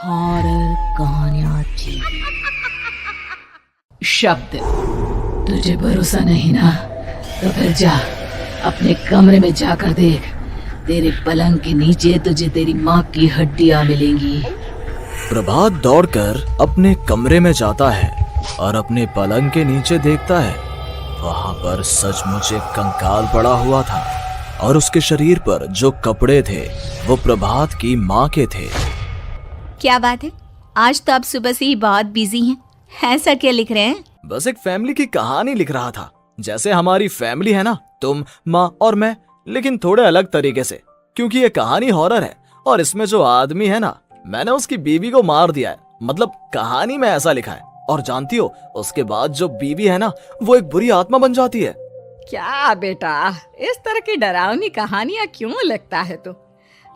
Horror कहानियां थी। शब्द, तुझे भरोसा नहीं ना, तो फिर जा अपने कमरे में जाकर देख। तेरे पलंग के नीचे तुझे तेरी माँ की हड्डियां मिलेंगी। प्रभात दौड़कर अपने कमरे में जाता है और अपने पलंग के नीचे देखता है। वहां पर सचमुच एक कंकाल पड़ा हुआ था और उसके शरीर पर जो कपड़े थे वो प्रभात की माँ के थे। क्या बात है, आज तो आप सुबह से ही बहुत बिजी हैं। ऐसा क्या लिख रहे हैं? बस एक फैमिली की कहानी लिख रहा था। जैसे हमारी फैमिली है ना, तुम, माँ और मैं, लेकिन थोड़े अलग तरीके से, क्योंकि ये कहानी हॉरर है और इसमें जो आदमी है ना, मैंने उसकी बीवी को मार दिया है। मतलब कहानी में ऐसा लिखा है। और जानती हो, उसके बाद जो बीवी है ना, वो एक बुरी आत्मा बन जाती है। क्या बेटा, इस तरह की डरावनी कहानियां क्यों लिखता है तू?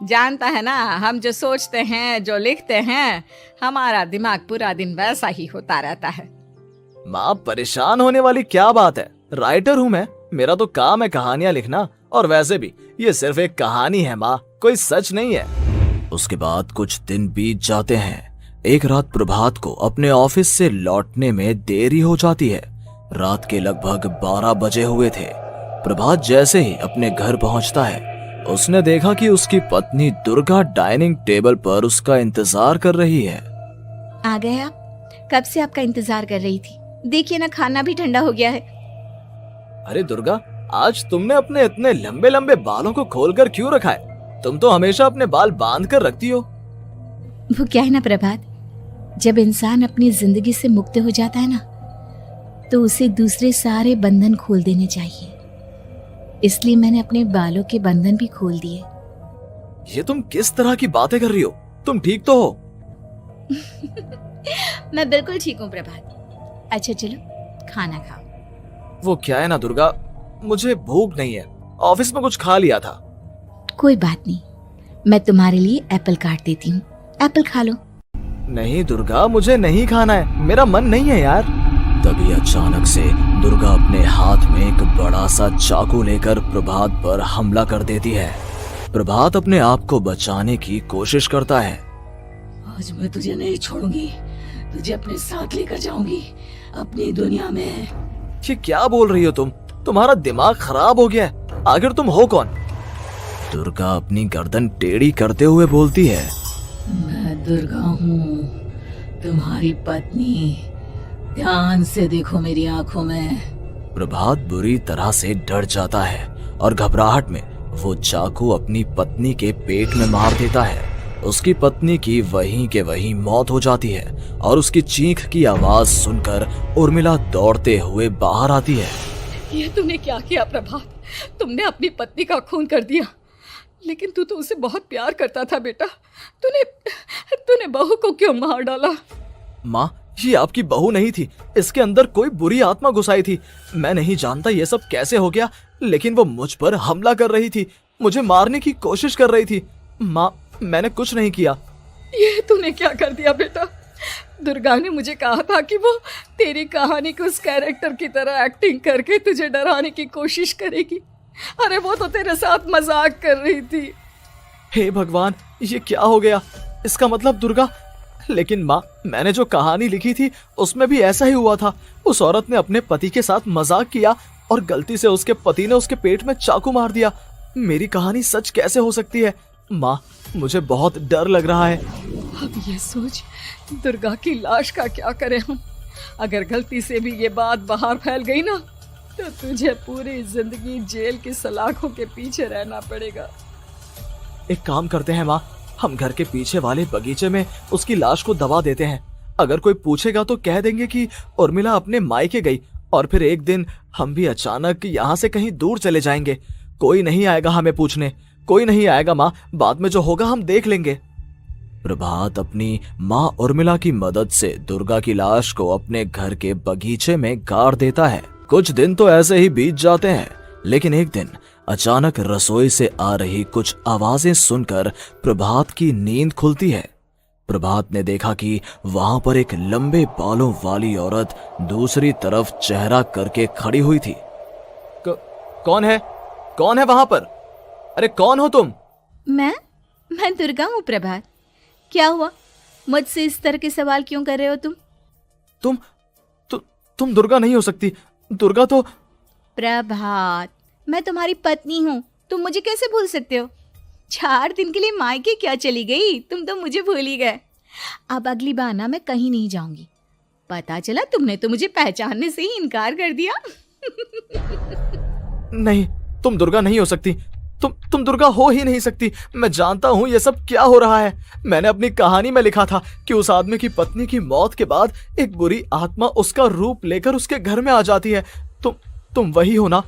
जानता है ना, हम जो सोचते हैं, जो लिखते हैं, हमारा दिमाग पूरा दिन वैसा ही होता रहता है। माँ, परेशान होने वाली क्या बात है? राइटर हूँ मैं, मेरा तो काम है कहानियां लिखना। और वैसे भी ये सिर्फ एक कहानी है माँ, कोई सच नहीं है। उसके बाद कुछ दिन बीत जाते हैं। एक रात प्रभात को अपने ऑफिस से लौटने में देरी हो जाती है। रात के लगभग 12 बजे हुए थे। प्रभात जैसे ही अपने घर पहुंचता है, उसने देखा कि उसकी पत्नी दुर्गा डाइनिंग टेबल पर उसका इंतजार कर रही है। आ गए आप? कब से आपका इंतजार कर रही थी। देखिए ना, खाना भी ठंडा हो गया है। अरे दुर्गा, आज तुमने अपने इतने लंबे लंबे बालों को खोलकर क्यों रखा है? तुम तो हमेशा अपने बाल बांध कर रखती हो। वो क्या है ना प्रभात, जब इंसान अपनी जिंदगी से मुक्त हो जाता है ना, तो उसे दूसरे सारे बंधन खोल देने चाहिए। इसलिए मैंने अपने बालों के बंधन भी खोल दिए। ये तुम किस तरह की बातें कर रही हो? तुम ठीक तो हो? मैं बिल्कुल ठीक हूँ प्रभात। अच्छा चलो खाना खाओ। वो क्या है ना दुर्गा, मुझे भूख नहीं है। ऑफिस में कुछ खा लिया था। कोई बात नहीं, मैं तुम्हारे लिए एप्पल काट देती हूँ, एप्पल खा लो। नहीं दुर्गा, मुझे नहीं खाना है, मेरा मन नहीं है यार। तभी अचानक से दुर्गा अपने हाथ में एक बड़ा सा चाकू लेकर प्रभात पर हमला कर देती है। प्रभात अपने आप को बचाने की कोशिश करता है। आज मैं तुझे नहीं छोड़ूंगी, तुझे अपने साथ लेकर जाऊंगी अपनी दुनिया में। ये क्या बोल रही हो तुम? तुम्हारा दिमाग खराब हो गया है। आखिर तुम हो कौन? दुर्गा अपनी गर्दन टेढ़ी करते हुए बोलती है। मैं दुर्गा हूँ, तुम्हारी पत्नी। ध्यान से देखो मेरी आंखों में। प्रभात बुरी तरह से डर जाता है और घबराहट में वो चाकू अपनी पत्नी के पेट में मार देता है। उसकी पत्नी की वहीं के वहीं मौत हो जाती है और उसकी चीख की आवाज सुनकर उर्मिला दौड़ते हुए बाहर आती है। ये तूने क्या किया प्रभात? तुमने अपनी पत्नी का खून कर दिया। लेकिन तू तो उसे बहुत प्यार करता था बेटा। तूने बहू को क्यों मार डाला? माँ, ये आपकी बहू नहीं थी, इसके अंदर कोई बुरी आत्मा घुसाई थी। मैं नहीं जानता ये सब कैसे हो गया, लेकिन वो मुझ पर हमला कर रही थी, मुझे मारने की कोशिश कर रही थी। माँ, मैंने कुछ नहीं किया। ये तूने क्या कर दिया बेटा? दुर्गा ने मुझे कहा था कि वो तेरी कहानी को उस कैरेक्टर की तरह एक्टिंग करके तुझे डराने की कोशिश करेगी। अरे वो तो तेरे साथ मजाक कर रही थी। हे भगवान, ये क्या हो गया? इसका मतलब दुर्गा। लेकिन माँ, मैंने जो कहानी लिखी थी उसमें भी ऐसा ही हुआ था। उस औरत ने अपने पति के साथ मजाक किया और गलती से उसके पति ने उसके पेट में चाकू मार दिया। मेरी कहानी सच कैसे हो सकती है? माँ, मुझे बहुत डर लग रहा है। अब ये सोच, दुर्गा की लाश का क्या करें हम? अगर गलती से भी ये बात बाहर फैल गई ना, तो तुझे पूरी जिंदगी जेल की सलाखों के पीछे रहना पड़ेगा। एक काम करते हैं माँ, हम घर के पीछे वाले बगीचे में उसकी लाश को दबा देते हैं। अगर कोई पूछेगा तो कह देंगे कि उर्मिला अपने मायके गई और फिर एक दिन हम भी अचानक यहाँ से कहीं दूर चले जाएंगे। कोई नहीं आएगा हमें पूछने, कोई नहीं आएगा माँ, बाद में जो होगा हम देख लेंगे। प्रभात अपनी माँ उर्मिला की मदद से दुर्गा की लाश को अपने घर के बगीचे में गाड़ देता है। कुछ दिन तो ऐसे ही बीत जाते हैं, लेकिन एक दिन अचानक रसोई से आ रही कुछ आवाजें सुनकर प्रभात की नींद खुलती है। प्रभात ने देखा कि वहां पर एक लंबे बालों वाली औरत दूसरी तरफ चेहरा करके खड़ी हुई थी। कौन है? कौन है वहां पर? अरे कौन हो तुम? मैं दुर्गा हूँ प्रभात। क्या हुआ? मुझसे इस तरह के सवाल क्यों कर रहे हो तुम? तुम दुर्गा नहीं हो सकती। दुर्गा तो प्रभात, मैं तुम्हारी पत्नी हूँ, तुम मुझे कैसे भूल सकते हो? 4 दिन के लिए मायके क्या चली गई, तुम तो मुझे भूल ही गए। अब अगली बार ना मैं कहीं नहीं जाऊंगी। पता चला तुमने तो मुझे पहचानने से ही इनकार कर दिया। नहीं, तुम दुर्गा नहीं हो सकती। तुम दुर्गा हो ही नहीं सकती। मैं जानता हूँ ये सब क्या हो रहा है। मैंने अपनी कहानी में लिखा था कि उस आदमी की पत्नी की मौत के बाद एक बुरी आत्मा उसका रूप लेकर उसके घर में आ जाती है। तुम वही हो ना?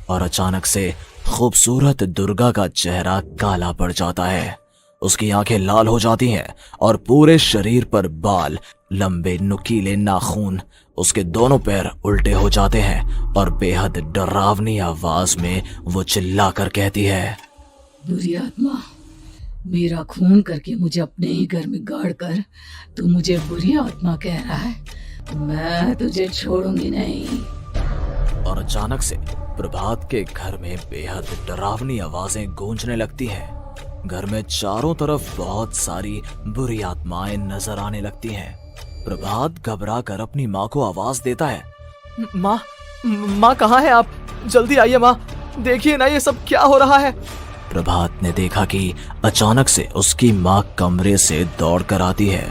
और अचानक से खूबसूरत दुर्गा का चेहरा काला पड़ जाता है। उसकी आंखें लाल हो जाती हैं और पूरे शरीर पर बाल, लंबे नुकीले नाखून, उसके दोनों पैर उल्टे हो जाते हैं और बेहद डरावनी आवाज में वो चिल्लाकर कहती है, बुरी आत्मा, मेरा खून करके मुझे अपने ही घर में गाड़ कर तू मुझे बुरी आत्मा कह रहा है? मैं तुझे छोड़ूंगी नहीं। और अचानक से प्रभात के घर में बेहद डरावनी आवाजें गूंजने लगती हैं। घर में चारों तरफ बहुत सारी बुरी आत्माएं नजर आने लगती हैं। प्रभात घबरा कर अपनी माँ को आवाज देता है, माँ कहाँ है आप? जल्दी आइए माँ, देखिए ना ये सब क्या हो रहा है। प्रभात ने देखा कि अचानक से उसकी माँ कमरे से दौड़ कर आती है।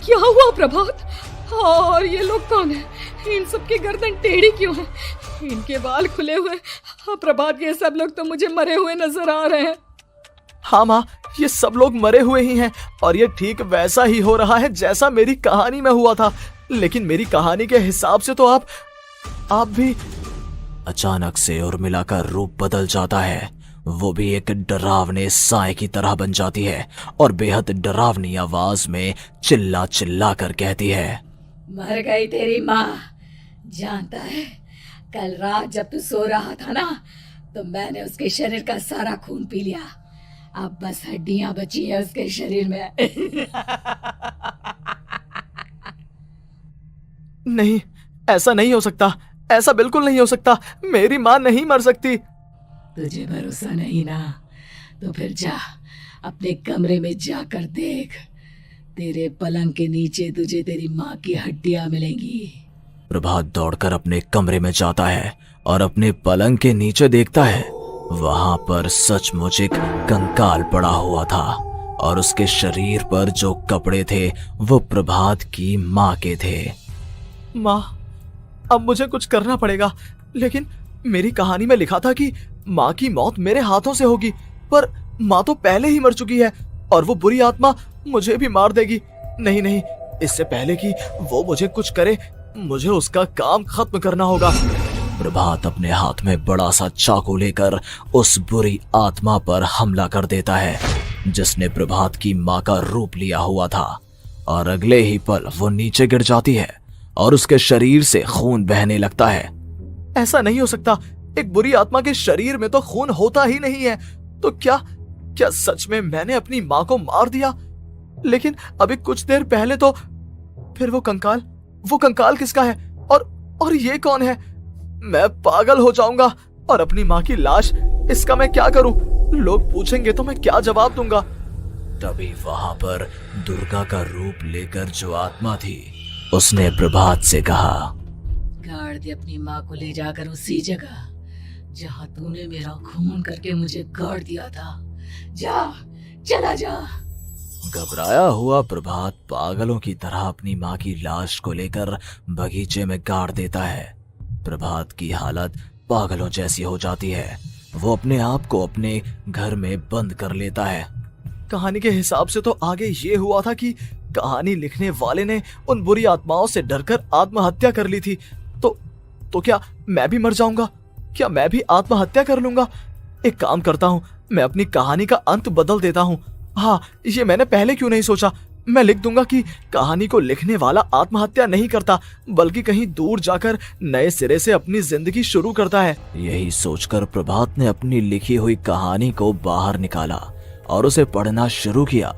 क्या हुआ प्रभात? और ये लोग कौन है? इन सब की गर्दन टेढ़ी क्यों है? इनके बाल खुले हुए। प्रभात, ये सब लोग तो मुझे मरे हुए नजर आ रहे हैं। हाँ माँ, ये सब लोग मरे हुए ही हैं और ये ठीक वैसा ही हो रहा है जैसा मेरी कहानी में हुआ था। लेकिन मेरी कहानी के हिसाब से तो आप भी। अचानक से उर्मिला का रूप बदल जाता है। वो भी एक डरावने साए की तरह बन जाती है और बेहद डरावनी आवाज में चिल्ला चिल्ला कर कहती है, मर गई तेरी माँ। जानता है, कल रात जब तू सो रहा था ना, तो मैंने उसके शरीर का सारा खून पी लिया। अब बस हड्डियां बची है उसके शरीर में। नहीं, ऐसा नहीं हो सकता। ऐसा बिल्कुल नहीं हो सकता। मेरी माँ नहीं मर सकती। तुझे भरोसा नहीं ना? तो फिर जा, अपने कमरे में जाकर देख। तेरे पलंग के नीचे तुझे तेरी माँ की हड्डियां मिलेंगी। प्रभात दौड़कर अपने कमरे में जाता है और अपने पलंग के नीचे देखता है। वहां पर सचमुच एक कंकाल पड़ा हुआ था और उसके शरीर पर जो कपड़े थे वो प्रभात की माँ के थे। माँ, अब मुझे कुछ करना पड़ेगा। लेकिन मेरी कहानी में लिखा था कि माँ की मौत मेरे हाथों से होगी, पर माँ तो पहले ही मर चुकी है और वो बुरी आत्मा मुझे भी मार देगी। नहीं, इससे पहले कि वो मुझे कुछ करे, मुझे उसका काम खत्म करना होगा। प्रभात अपने हाथ में बड़ा सा चाकू लेकर उस बुरी आत्मा पर हमला कर देता है जिसने प्रभात की माँ का रूप लिया हुआ था, और अगले ही पल वो नीचे गिर जाती है और उसके शरीर से खून बहने लगता है। ऐसा नहीं हो सकता। एक बुरी आत्मा के शरीर में तो खून होता ही नहीं है। तो क्या सच में मैंने अपनी माँ को मार दिया? लेकिन अभी कुछ देर पहले तो फिर वो कंकाल किसका है? और ये कौन है? मैं पागल हो जाऊंगा। और अपनी माँ की लाश, इसका मैं क्या करूं? लोग पूछेंगे तो मैं क्या जवाब दूंगा? तभी वहां पर दुर्गा का रूप लेकर जो आत्मा थी उसने प्रभात से कहा, गाड़ दे अपनी माँ को ले जाकर उसी जगह जहाँ तूने मेरा खून करके मुझे गाड़ दिया था। जा, चला जा। घबराया हुआ प्रभात पागलों की तरह अपनी माँ की लाश को लेकर बगीचे में गाड़ देता है। प्रभात की हालत पागलों जैसी हो जाती है। वो अपने आप को अपने घर में बंद कर लेता है। कहानी के हिसाब से तो आगे ये हुआ था कि कहानी लिखने वाले ने उन बुरी आत्माओं से डरकर आत्महत्या कर ली थी। तो क्या मैं भी मर जाऊंगा? क्या मैं भी आत्महत्या कर लूंगा? एक काम करता हूँ, मैं अपनी कहानी का अंत बदल देता हूँ। हाँ, ये मैंने पहले क्यों नहीं सोचा। मैं लिख दूंगा कि कहानी को लिखने वाला आत्महत्या नहीं करता, बल्कि कहीं दूर जाकर नए सिरे से अपनी जिंदगी शुरू करता है। यही सोचकर प्रभात ने अपनी लिखी हुई कहानी को बाहर निकाला और उसे पढ़ना शुरू किया।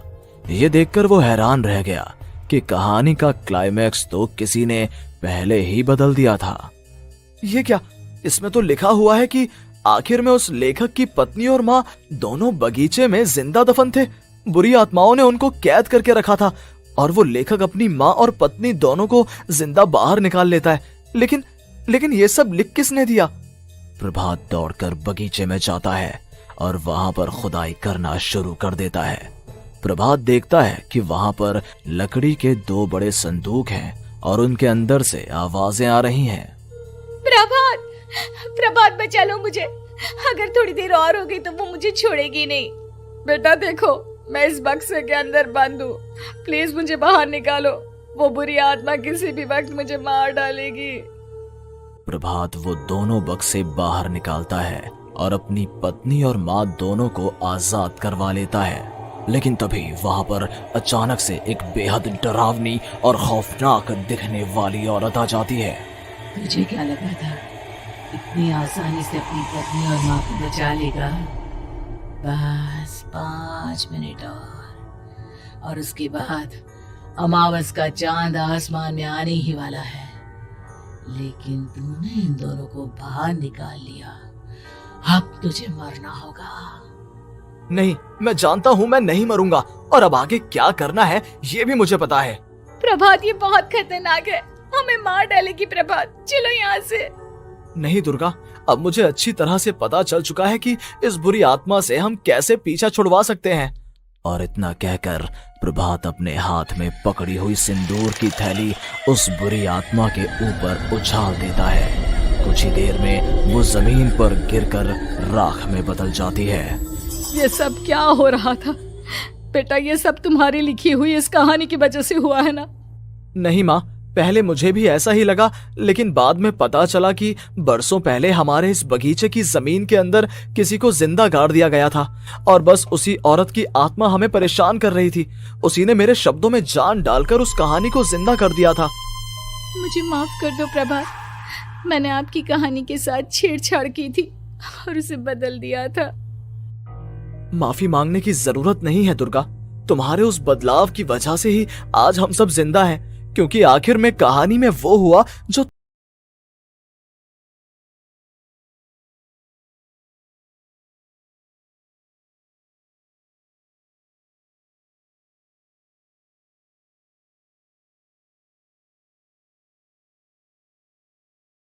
ये देखकर वो हैरान रह गया कि कहानी का क्लाइमैक्स तो किसी ने पहले ही बदल दिया था। ये क्या? इसमें तो लिखा हुआ है कि आखिर में उस लेखक की पत्नी और माँ दोनों बगीचे में जिंदा दफन थे। बुरी आत्माओं ने उनको कैद करके रखा था और वो लेखक अपनी माँ और पत्नी दोनों को जिंदा बाहर निकाल लेता है। लेकिन ये सब लिख किसने दिया? प्रभात दौड़कर बगीचे में जाता है और वहां पर खुदाई करना शुरू कर देता है। प्रभात देखता है कि वहां पर लकड़ी के 2 बड़े संदूक हैं और उनके अंदर से आवाजें आ रही हैं। प्रभात, प्रभात बचा लो मुझे, अगर थोड़ी देर और हो गई तो वो मुझे छोड़ेगी नहीं। बेटा देखो, मैं इस बक्से के अंदर बंद हूँ, प्लीज मुझे बाहर निकालो, वो बुरी आत्मा किसी भी वक्त मुझे मार डालेगी। प्रभात वो दोनों बक्से बाहर निकालता है और अपनी पत्नी और माँ दोनों को आजाद करवा लेता है। लेकिन तभी वहां पर अचानक से एक बेहद डरावनी और खौफनाक दिखने वाली औरत आ जाती है। तुझे क्या लगा था इतनी आसानी से अपनी पत्नी और माँ को बचा लेगा? बस 5 मिनट और उसके बाद अमावस का चांद आसमान में आने ही वाला है। लेकिन तूने इन दोनों को बाहर निकाल लिया, अब तुझे मरना होगा। नहीं, मैं जानता हूँ मैं नहीं मरूंगा, और अब आगे क्या करना है ये भी मुझे पता है। प्रभात, ये बहुत खतरनाक है, हमें मार डालेगी। प्रभात, चलो यहाँ से। नहीं दुर्गा, अब मुझे अच्छी तरह से पता चल चुका है कि इस बुरी आत्मा से हम कैसे पीछा छुड़वा सकते हैं। और इतना कहकर प्रभात अपने हाथ में पकड़ी हुई सिंदूर की थैली उस बुरी आत्मा के ऊपर उछाल देता है। कुछ ही देर में वो जमीन पर गिरकर राख में बदल जाती है। ये सब क्या हो रहा था बेटा? ये सब तुम्हारी लिखी हुई इस कहानी की वजह से हुआ है ना? नहीं माँ, पहले मुझे भी ऐसा ही लगा, लेकिन बाद में पता चला कि बरसों पहले हमारे इस बगीचे की जमीन के अंदर किसी को जिंदा गाड़ दिया गया था और बस उसी औरत की आत्मा हमें परेशान कर रही थी। उसी ने मेरे शब्दों में जान डालकर उस कहानी को जिंदा कर दिया था। मुझे माफ कर दो प्रभात, मैंने आपकी कहानी के साथ छेड़छाड़ की थी और उसे बदल दिया था। माफी मांगने की जरूरत नहीं है दुर्गा, तुम्हारे उस बदलाव की वजह से ही आज हम सब जिंदा हैं, क्योंकि आखिर में कहानी में वो हुआ जो